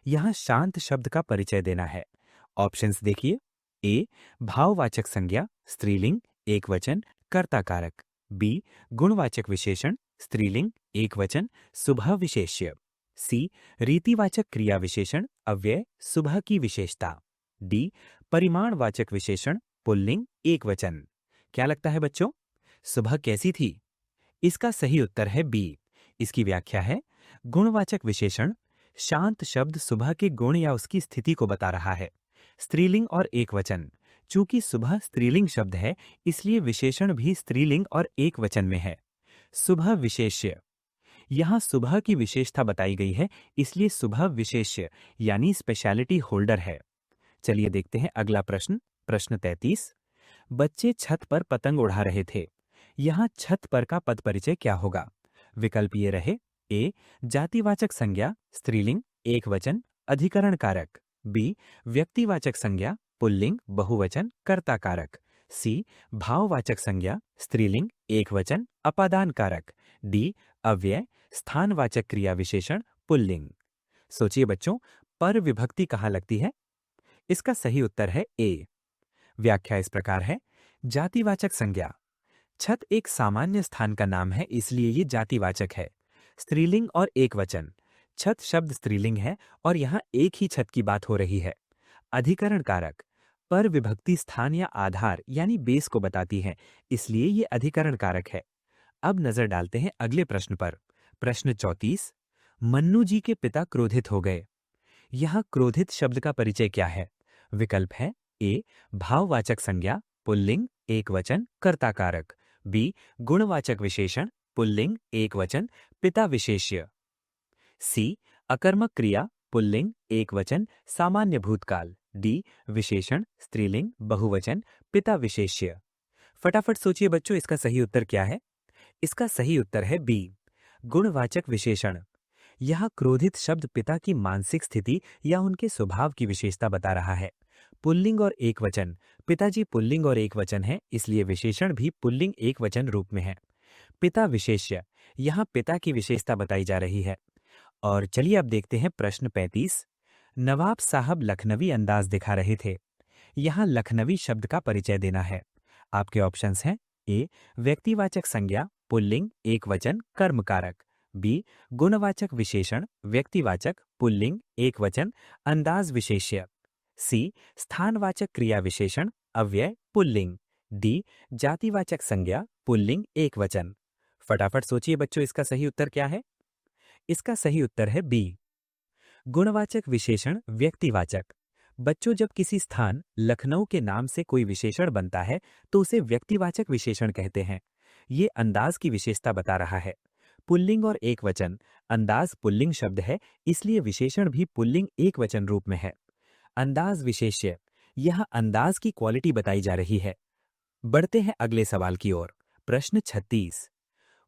यहाँ शांत शब्द का परिचय देना है। ऑप्शंस देखिए। ए भाववाचक संज्ञा स्त्रीलिंग एकवचन कर्ता कारक, बी गुणवाचक विशेषण स्त्रीलिंग एकवचन सुबह विशेष्य, सी रीतिवाचक क्रिया विशेषण अव्यय सुबह की विशेषता। डी परिमाणवाचक विशेषण पुल्लिंग एकवचन। क्या लगता है बच्चों, सुबह कैसी थी? इसका सही उत्तर है बी। इसकी व्याख्या है गुणवाचक विशेषण शांत शब्द सुबह के गुण या उसकी स्थिति को बता रहा है। स्त्रीलिंग और एकवचन। चूंकि सुबह स्त्रीलिंग शब्द है, इसलिए विशेषण भी स्त्रीलिंग और एकवचन में है। सुबह विशेष्य। यहाँ सुबह की विशेषता बताई गई है, इसलिए सुबह विशेष्य यानी स्पेशलिटी होल्डर है। चलिए देखते हैं अगला प्रश्न। प्रश्न 33। बच्चे छत पर पतंग उड़ा रहे थे। यहाँ छत पर का पद परिचय क्या होगा? विकल्प ये रहे। ए जातिवाचक संज्ञा स्त्रीलिंग एकवचन अधिकरण कारक। बी व्यक्तिवाचक संज्ञा पुल्लिंग बहुवचन कर्ता कारक। सी भाववाचक संज्ञा स्त्रीलिंग एकवचन अपादान कारक। डी अव्यय स्थानवाचक क्रिया विशेषण पुल्लिंग। सोचिए बच्चों, पर विभक्ति कहाँ लगती है? इसका सही उत्तर है ए। व्याख्या इस प्रकार है। जातिवाचक संज्ञा। छत एक सामान्य स्थान का नाम है, इसलिए ये जातिवाचक है। स्त्रीलिंग और एकवचन। छत शब्द स्त्रीलिंग है और यहां एक ही छत की बात हो रही है। अधिकरण कारक। पर विभक्ति स्थान या आधार यानी बेस को बताती है, इसलिए ये अधिकरण कारक है। अब नजर डालते हैं अगले प्रश्न पर। प्रश्न 34। मन्नू जी के पिता क्रोधित हो गए। यहाँ क्रोधित शब्द का परिचय क्या है? विकल्प है। ए भाववाचक संज्ञा पुल्लिंग एकवचन कर्ता कारक। बी गुणवाचक विशेषण पुल्लिंग एकवचन पिता विशेष्य। सी अकर्मक क्रिया पुल्लिंग एकवचन सामान्य भूतकाल। डी विशेषण स्त्रीलिंग बहुवचन पिता विशेष्य। फटाफट सोचिए बच्चों, इसका सही उत्तर क्या है? इसका सही उत्तर है बी गुणवाचक विशेषण। यह क्रोधित शब्द पिता की मानसिक स्थिति या उनके स्वभाव की विशेषता बता रहा है। पुल्लिंग और एकवचन। पिताजी पुल्लिंग और एकवचन है, इसलिए विशेषण भी पुल्लिंग एकवचन रूप में है। पिता विशेष्य। यहाँ पिता की विशेषता बताई जा रही है। और चलिए अब देखते हैं प्रश्न 35। नवाब साहब लखनवी अंदाज दिखा रहे थे। यहाँ लखनवी शब्द का परिचय देना है। आपके ऑप्शंस हैं। ए व्यक्तिवाचक संज्ञा पुल्लिंग एकवचन कर्म कारक। बी गुणवाचक विशेषण व्यक्तिवाचक पुल्लिंग एकवचन अंदाज विशेष्य। सी स्थानवाचक क्रिया विशेषण अव्यय पुल्लिंग। डी जातिवाचक संज्ञा पुल्लिंग एकवचन। फटाफट सोचिए बच्चों, इसका सही उत्तर क्या है? इसका सही उत्तर है बी गुणवाचक विशेषण व्यक्तिवाचक। बच्चों, जब किसी स्थान लखनऊ के नाम से कोई विशेषण बनता है तो उसे व्यक्तिवाचक विशेषण कहते हैं। ये अंदाज की विशेषता बता रहा है। पुल्लिंग और एकवचन। अंदाज पुल्लिंग शब्द है, इसलिए विशेषण भी पुल्लिंग एकवचन रूप में है। अंदाज विशेष्य। यह अंदाज की क्वालिटी बताई जा रही है। बढ़ते हैं अगले सवाल की ओर। प्रश्न 36।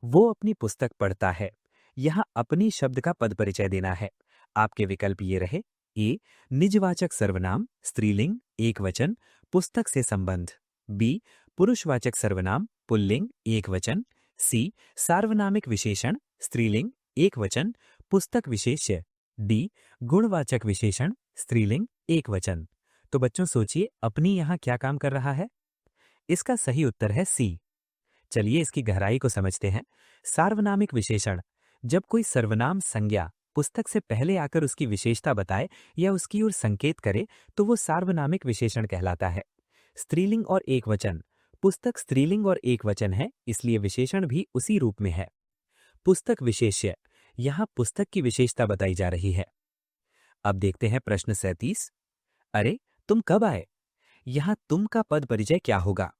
वो अपनी पुस्तक पढ़ता है। यहाँ अपनी शब्द का पद परिचय देना है। आपके विकल्प ये रहे। ए निजवाचक सर्वनाम स्त्रीलिंग एकवचन पुस्तक से संबंध। बी पुरुषवाचक सर्वनाम पुल्लिंग एकवचन। सी सार्वनामिक विशेषण स्त्रीलिंग एकवचन पुस्तक विशेष्य। डी गुणवाचक विशेषण स्त्रीलिंग एकवचन। तो बच्चों सोचिए, अपनी यहाँ क्या काम कर रहा है? इसका सही उत्तर है सी। चलिए इसकी गहराई को समझते हैं। सार्वनामिक विशेषण। जब कोई सर्वनाम संज्ञा पुस्तक से पहले आकर उसकी विशेषता बताए या उसकी ओर संकेत करे तो वो सार्वनामिक विशेषण कहलाता है। स्त्रीलिंग और एकवचन। पुस्तक स्त्रीलिंग और एकवचन है, इसलिए विशेषण भी उसी रूप में है। पुस्तक विशेष्य। यहाँ पुस्तक की विशेषता बताई जा रही है। अब देखते हैं प्रश्न 37। अरे तुम कब आए? यहाँ तुम का पद परिचय क्या होगा?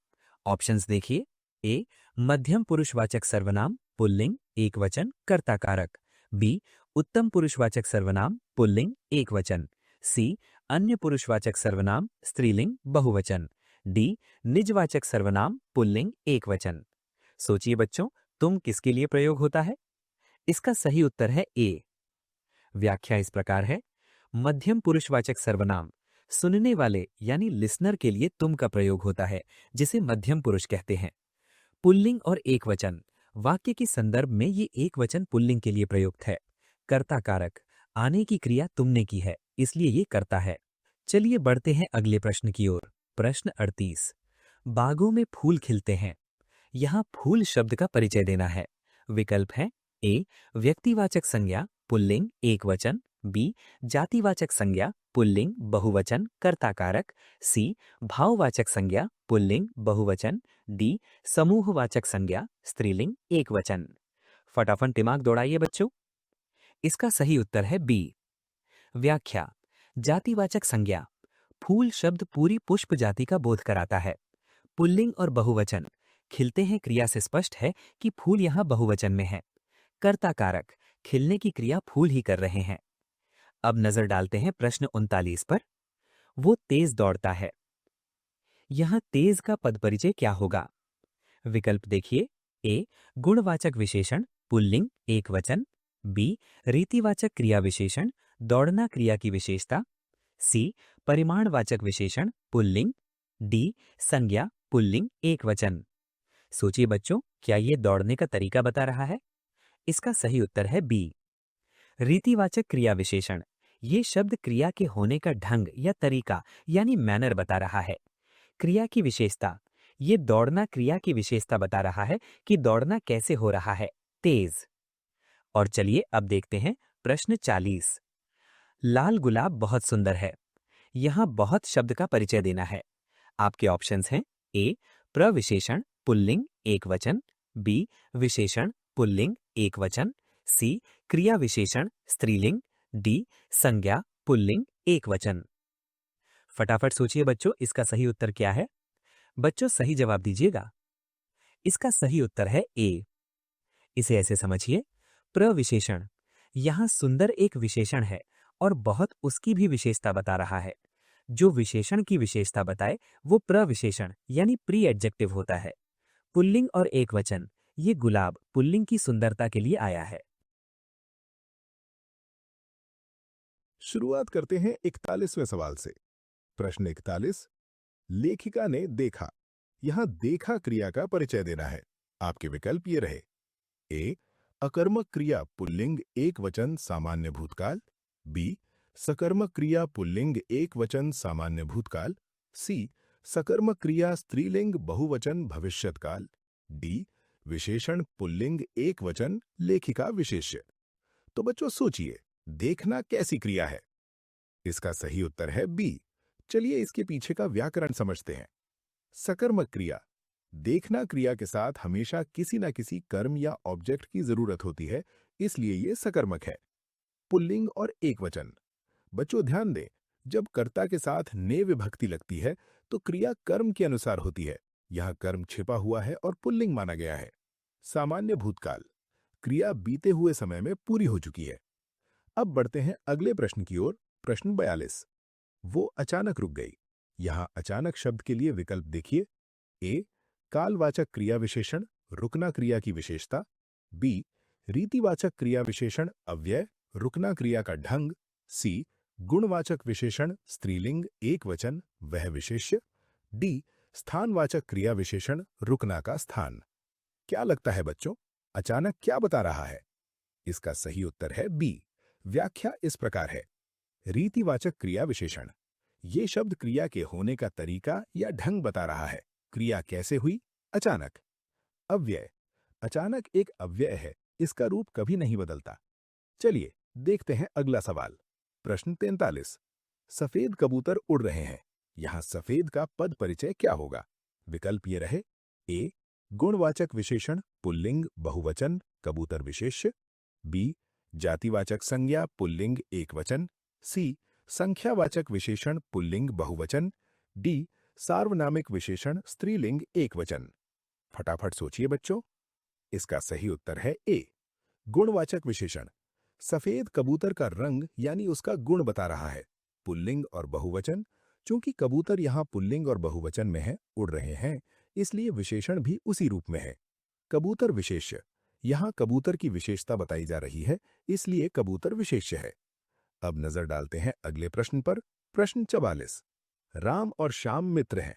ऑप्शंस देखिए। ए मध्यम पुरुषवाचक सर्वनाम पुल्लिंग एकवचन कर्ता कारक। बी उत्तम पुरुषवाचक सर्वनाम पुल्लिंग एकवचन। सी अन्य पुरुषवाचक सर्वनाम स्त्रीलिंग बहुवचन। डी निजवाचक सर्वनाम पुल्लिंग एकवचन। सोचिए बच्चों, तुम किसके लिए प्रयोग होता है? इसका सही उत्तर है ए। व्याख्या इस प्रकार है। मध्यम पुरुषवाचक सर्वनाम सुनने वाले यानी लिसनर के लिए तुम का प्रयोग होता है, जिसे मध्यम पुरुष कहते हैं। पुल्लिंग और एकवचन। वाक्य के संदर्भ में ये एकवचन पुल्लिंग के लिए प्रयुक्त है। कर्ता कारक। आने की क्रिया तुमने की है, इसलिए ये कर्ता है। चलिए बढ़ते हैं अगले प्रश्न की ओर। प्रश्न 38। बागों में फूल खिलते हैं। यहाँ फूल शब्द का परिचय देना है। विकल्प है। ए व्यक्तिवाचक संज्ञा पुल्लिंग एकवचन, बी जातिवाचक संज्ञा पुल्लिंग बहुवचन कर्ता कारक, सी भाववाचक संज्ञा पुल्लिंग बहुवचन, डी समूहवाचक संज्ञा स्त्रीलिंग एकवचन। फटाफट दिमाग दौड़ाइए बच्चों। इसका सही उत्तर है बी। व्याख्या। जातिवाचक संज्ञा। फूल शब्द पूरी पुष्प जाति का बोध कराता है। पुल्लिंग और बहुवचन। खिलते हैं क्रिया से स्पष्ट है कि फूल यहां बहुवचन में है। कर्ता कारक। खिलने की क्रिया फूल ही कर रहे हैं। अब नजर डालते हैं प्रश्न 39 पर। वो तेज दौड़ता है। यहां तेज का पद परिचय क्या होगा? विकल्प देखिए। ए गुणवाचक विशेषण पुल्लिंग एकवचन, बी रीतिवाचक क्रिया विशेषण दौड़ना क्रिया की विशेषता, सी परिमाणवाचक विशेषण पुल्लिंग, डी संज्ञा पुल्लिंग एकवचन। सोचिए बच्चों, क्या ये दौड़ने का तरीका बता रहा है? इसका सही उत्तर है बी। रीतिवाचक क्रिया विशेषण। ये शब्द क्रिया के होने का ढंग या तरीका यानी मैनर बता रहा है। क्रिया की विशेषता। ये दौड़ना क्रिया की विशेषता बता रहा है कि दौड़ना कैसे हो रहा है, तेज। और चलिए अब देखते हैं प्रश्न 40। लाल गुलाब बहुत सुंदर है। यहां बहुत शब्द का परिचय देना है। आपके ऑप्शंस हैं ए प्रविशेषण पुल्लिंग एकवचन, बी विशेषण पुल्लिंग एकवचन, सी क्रिया विशेषण स्त्रीलिंग, डी संज्ञा पुल्लिंग एकवचन। फटाफट सोचिए बच्चों, इसका सही उत्तर क्या है? बच्चों सही जवाब दीजिएगा। इसका सही उत्तर है ए। इसे ऐसे समझिए। प्रविशेषण। यहां सुंदर एक विशेषण है और बहुत उसकी भी विशेषता बता रहा है। जो विशेषण की विशेषता बताए वो प्रविशेषण यानी प्री एडजेक्टिव होता है। पुल्लिंग और एकवचन। ये गुलाब पुल्लिंग की सुंदरता के लिए आया है। शुरुआत करते हैं 41वें सवाल से। प्रश्न 41। लेखिका ने देखा। यहां देखा क्रिया का परिचय देना है। आपके विकल्प ये रहे। ए अकर्मक क्रिया पुल्लिंग एकवचन सामान्य भूतकाल, बी सकर्मक क्रिया पुल्लिंग एकवचन सामान्य भूतकाल, सी सकर्मक क्रिया स्त्रीलिंग बहुवचन भविष्यत्काल, डी विशेषण पुल्लिंग एकवचन लेखिका विशेष्य। तो बच्चों सोचिए, देखना कैसी क्रिया है? इसका सही उत्तर है बी। चलिए इसके पीछे का व्याकरण समझते हैं। सकर्मक क्रिया। देखना क्रिया के साथ हमेशा किसी न किसी कर्म या ऑब्जेक्ट की जरूरत होती है, इसलिए ये सकर्मक है। पुल्लिंग और एकवचन। बच्चों ध्यान दें, जब कर्ता के साथ ने विभक्ति लगती है तो क्रिया कर्म के अनुसार होती है। यहां कर्म छिपा हुआ है और पुल्लिंग माना गया है। सामान्य भूतकाल। क्रिया बीते हुए समय में पूरी हो चुकी है। अब बढ़ते हैं अगले प्रश्न की ओर। प्रश्न 42। वो अचानक रुक गई। यहां अचानक शब्द के लिए विकल्प देखिए। ए कालवाचक क्रिया विशेषण रुकना क्रिया की विशेषता, बी रीतिवाचक क्रिया विशेषण अव्यय रुकना क्रिया का ढंग, सी गुणवाचक विशेषण स्त्रीलिंग एकवचन वह विशेष्य, डी स्थानवाचक क्रिया विशेषण रुकना का स्थान। क्या लगता है बच्चों, अचानक क्या बता रहा है? इसका सही उत्तर है बी। व्याख्या इस प्रकार है। रीतिवाचक क्रिया विशेषण। ये शब्द क्रिया के होने का तरीका या ढंग बता रहा है। क्रिया कैसे हुई? अचानक। अव्यय। अचानक एक अव्यय है, इसका रूप कभी नहीं बदलता। चलिए देखते हैं अगला सवाल। प्रश्न 43। सफेद कबूतर उड़ रहे हैं। यहां सफेद का पद परिचय क्या होगा? विकल्प ये रहे। ए गुणवाचक विशेषण पुल्लिंग बहुवचन कबूतर विशेष्य, बी जातिवाचक संज्ञा पुल्लिंग एकवचन, सी संख्यावाचक विशेषण पुल्लिंग बहुवचन, डी सार्वनामिक विशेषण स्त्रीलिंग एकवचन। फटाफट सोचिए बच्चों। इसका सही उत्तर है ए गुणवाचक विशेषण। सफेद कबूतर का रंग यानी उसका गुण बता रहा है। पुल्लिंग और बहुवचन। चूंकि कबूतर यहां पुल्लिंग और बहुवचन में है, उड़ रहे हैं, इसलिए विशेषण भी उसी रूप में है। कबूतर विशेष्य। यहां कबूतर की विशेषता बताई जा रही है, इसलिए कबूतर विशेष्य है। अब नजर डालते हैं अगले प्रश्न पर। प्रश्न 44। राम और श्याम मित्र हैं।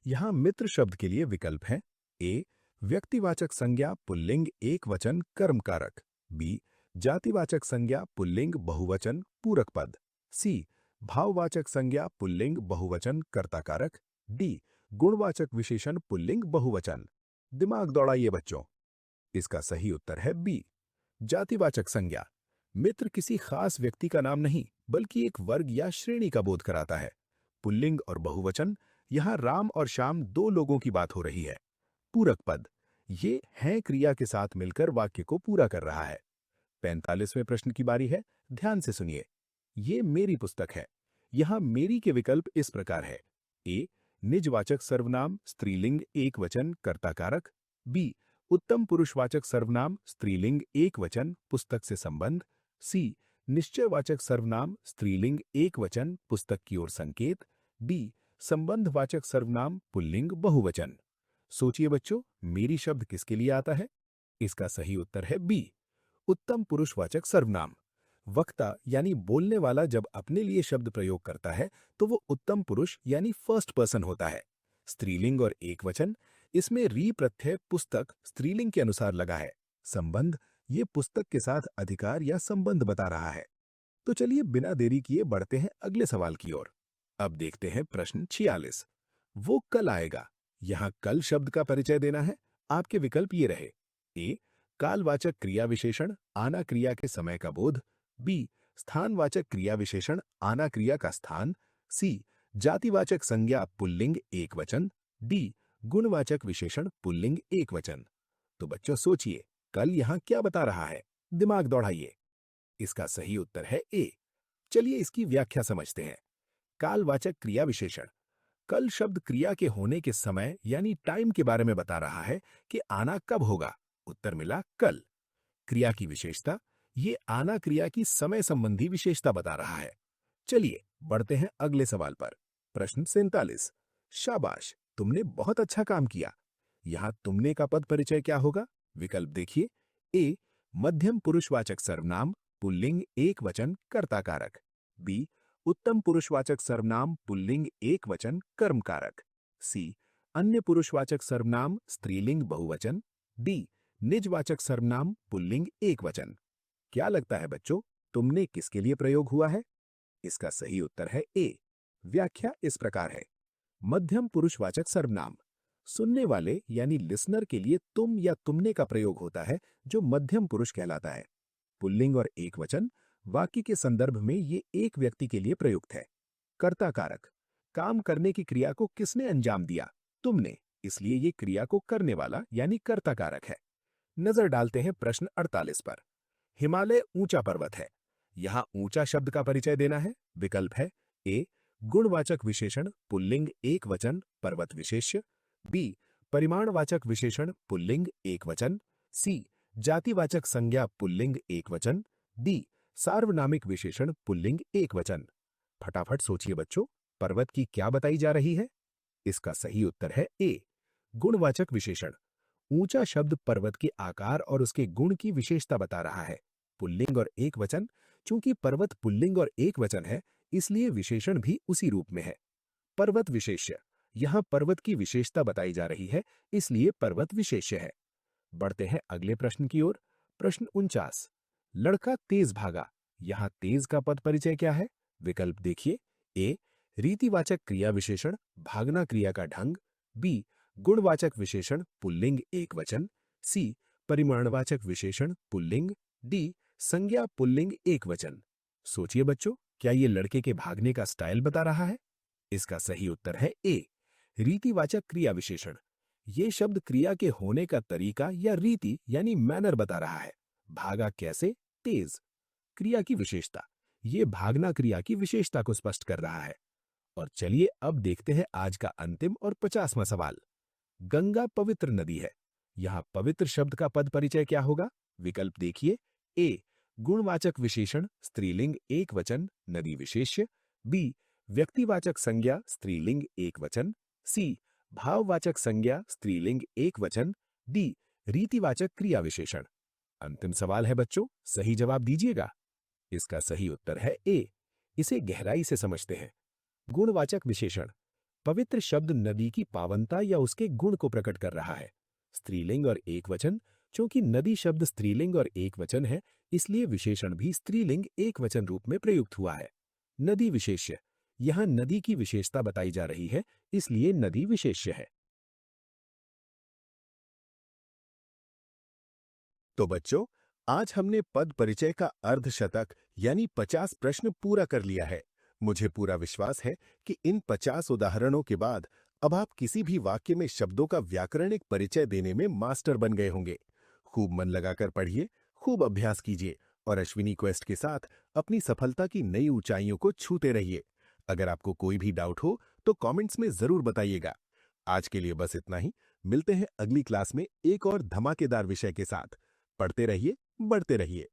यहां मित्र शब्द के लिए विकल्प हैं। ए व्यक्तिवाचक संज्ञा पुल्लिंग एकवचन कर्मकारक, बी जातिवाचक संज्ञा पुल्लिंग बहुवचन पूरक पद, सी भाववाचक संज्ञा पुल्लिंग बहुवचन कर्ताकारक, डी गुणवाचक विशेषण पुल्लिंग बहुवचन। दिमाग दौड़ाइए बच्चों। इसका सही उत्तर है बी जातिवाचक संज्ञा। मित्र किसी खास व्यक्ति का नाम नहीं, बल्कि एक वर्ग या श्रेणी का बोध कराता है। पुल्लिंग और बहुवचन, यहाँ राम और श्याम दो लोगों की बात हो रही है। पूरक पद, ये हैं क्रिया के साथ मिलकर वाक्य को पूरा कर रहा है। 45वें प्रश्न की बारी है, ध्यान से सुनिए। ये मेरी पुस्तक है। यहाँ मेरी के विकल्प इस प्रकार है। ए, निजवाचक सर्वनाम स्त्रीलिंग एकवचन कर्ता कारक। बी, उत्तम पुरुषवाचक सर्वनाम स्त्रीलिंग एकवचन पुस्तक से संबंध। सी, निश्चयवाचक सर्वनाम स्त्रीलिंग एकवचन पुस्तक की ओर संकेत। डी, संबंधवाचक सर्वनाम पुल्लिंग बहुवचन। सोचिए बच्चों, मेरी शब्द किसके लिए आता है? इसका सही उत्तर है बी, उत्तम पुरुषवाचक सर्वनाम। वक्ता यानी बोलने वाला जब अपने लिए शब्द प्रयोग करता है तो वो उत्तम पुरुष यानी फर्स्ट पर्सन होता है। स्त्रीलिंग और एकवचन, इसमें री प्रत्यय पुस्तक स्त्रीलिंग के अनुसार लगा है। संबंध, ये पुस्तक के साथ अधिकार या संबंध बता रहा है। तो चलिए बिना देरी किए बढ़ते हैं अगले सवाल की ओर। अब देखते हैं प्रश्न 46। वो कल आएगा। यहां कल शब्द का परिचय देना है। आपके विकल्प ये रहे। ए, कालवाचक क्रिया विशेषण आना क्रिया के समय का बोध। बी, स्थानवाचक क्रिया विशेषण आना क्रिया का स्थान। सी, जातिवाचक संज्ञा पुल्लिंग एकवचन। डी, गुणवाचक विशेषण पुल्लिंग एकवचन। तो बच्चों सोचिए, कल यहां क्या बता रहा है? दिमाग दौड़ाइए। इसका सही उत्तर है ए। चलिए इसकी व्याख्या समझते हैं। कालवाचक क्रिया विशेषण, कल शब्द क्रिया के होने के समय यानी टाइम के बारे में बता रहा है कि आना कब होगा। उत्तर मिला कल। क्रिया की विशेषता, ये आना क्रिया की समय संबंधी विशेषता बता रहा है। चलिए बढ़ते हैं अगले सवाल पर। प्रश्न 47। शाबाश, तुमने बहुत अच्छा काम किया। यहां तुमने का पद परिचय क्या होगा? विकल्प देखिए। ए, मध्यम पुरुषवाचक सर्वनाम पुल्लिंग एकवचन कर्ता कारक। बी, उत्तम पुरुषवाचक सर्वनाम पुल्लिंग एकवचन कर्म कारक। सी, अन्य पुरुषवाचक सर्वनाम स्त्रीलिंग बहुवचन। डी, निजवाचक सर्वनाम पुल्लिंग एकवचन। क्या लगता है बच्चों, तुमने किसके लिए प्रयोग हुआ है? इसका सही उत्तर है ए। व्याख्या इस प्रकार है। मध्यम पुरुषवाचक सर्वनाम, सुनने वाले यानी लिसनर के लिए तुम या तुमने का प्रयोग होता है जो मध्यम पुरुष कहलाता है। पुल्लिंग और एकवचन, वाक्य के संदर्भ में ये एक व्यक्ति के लिए प्रयुक्त है। कर्ता कारक, काम करने की क्रिया को किसने अंजाम दिया? तुमने, इसलिए ये क्रिया को करने वाला यानी कर्ता कारक है। नजर डालते हैं प्रश्न 48 पर। हिमालय ऊंचा पर्वत है। यहां ऊंचा शब्द का परिचय देना है। विकल्प है। ए, गुणवाचक विशेषण पुल्लिंग एकवचन पर्वत विशेष्य। बी, परिमाणवाचक विशेषण पुल्लिंग एकवचन। सी, जातिवाचक संज्ञा पुल्लिंग एकवचन। डी, सार्वनामिक विशेषण पुल्लिंग एकवचन। फटाफट सोचिए बच्चों, पर्वत की क्या बताई जा रही है? इसका सही उत्तर है ए, गुणवाचक विशेषण। ऊंचा शब्द पर्वत के आकार और उसके गुण की विशेषता बता रहा है। पुल्लिंग और एकवचन, चूंकि पर्वत पुल्लिंग और एकवचन है, इसलिए विशेषण भी उसी रूप में है। पर्वत विशेष्य, यहां पर्वत की विशेषता बताई जा रही है, इसलिए पर्वत विशेष्य है। बढ़ते हैं अगले प्रश्न की ओर। प्रश्न 49। लड़का तेज भागा। यहां तेज का पद परिचय क्या है? विकल्प देखिए। ए, रीतिवाचक क्रिया विशेषण भागना क्रिया का ढंग। बी, गुणवाचक विशेषण पुल्लिंग एकवचन। सी, परिमाणवाचक विशेषण पुल्लिंग। डी, संज्ञा पुल्लिंग एकवचन। सोचिए बच्चों, क्या ये लड़के के भागने का स्टाइल बता रहा है? इसका सही उत्तर है ए, रीतिवाचक क्रिया विशेषण। ये शब्द क्रिया के होने का तरीका या रीति यानी मैनर बता रहा है। भागा कैसे? तेज। क्रिया की विशेषता, ये भागना क्रिया की विशेषता को स्पष्ट कर रहा है। और चलिए अब देखते हैं आज का अंतिम और 50वां सवाल। गंगा पवित्र नदी है। यहां पवित्र शब्द का पद परिचय क्या होगा? विकल्प देखिए। ए, गुणवाचक विशेषण स्त्रीलिंग एकवचन नदी विशेष्य। बी, व्यक्तिवाचक संज्ञा स्त्रीलिंग एकवचन। सी, भाववाचक संज्ञा स्त्रीलिंग एकवचन। डी, रीतिवाचक क्रिया विशेषण। अंतिम सवाल है बच्चों, सही जवाब दीजिएगा। इसका सही उत्तर है ए। इसे गहराई से समझते हैं। गुणवाचक विशेषण, पवित्र शब्द नदी की पावनता या उसके गुण को प्रकट कर रहा है। स्त्रीलिंग और एकवचन, चूंकि नदी शब्द स्त्रीलिंग और एकवचन है, इसलिए विशेषण भी स्त्रीलिंग एकवचन रूप में प्रयुक्त हुआ है। नदी विशेष्य, यहां नदी की विशेषता बताई जा रही है, इसलिए नदी विशेष्य है। तो बच्चों, आज हमने पद परिचय का अर्धशतक यानी 50 प्रश्न पूरा कर लिया है। मुझे पूरा विश्वास है कि इन 50 उदाहरणों के बाद अब आप किसी भी वाक्य में शब्दों का व्याकरणिक परिचय देने में मास्टर बन गए होंगे। खूब मन लगाकर पढ़िए, खूब अभ्यास कीजिए और अश्विनी क्वेस्ट के साथ अपनी सफलता की नई ऊंचाइयों को छूते रहिए। अगर आपको कोई भी डाउट हो तो कमेंट्स में जरूर बताइएगा। आज के लिए बस इतना ही। मिलते हैं अगली क्लास में एक और धमाकेदार विषय के साथ। पढ़ते रहिए, बढ़ते रहिए।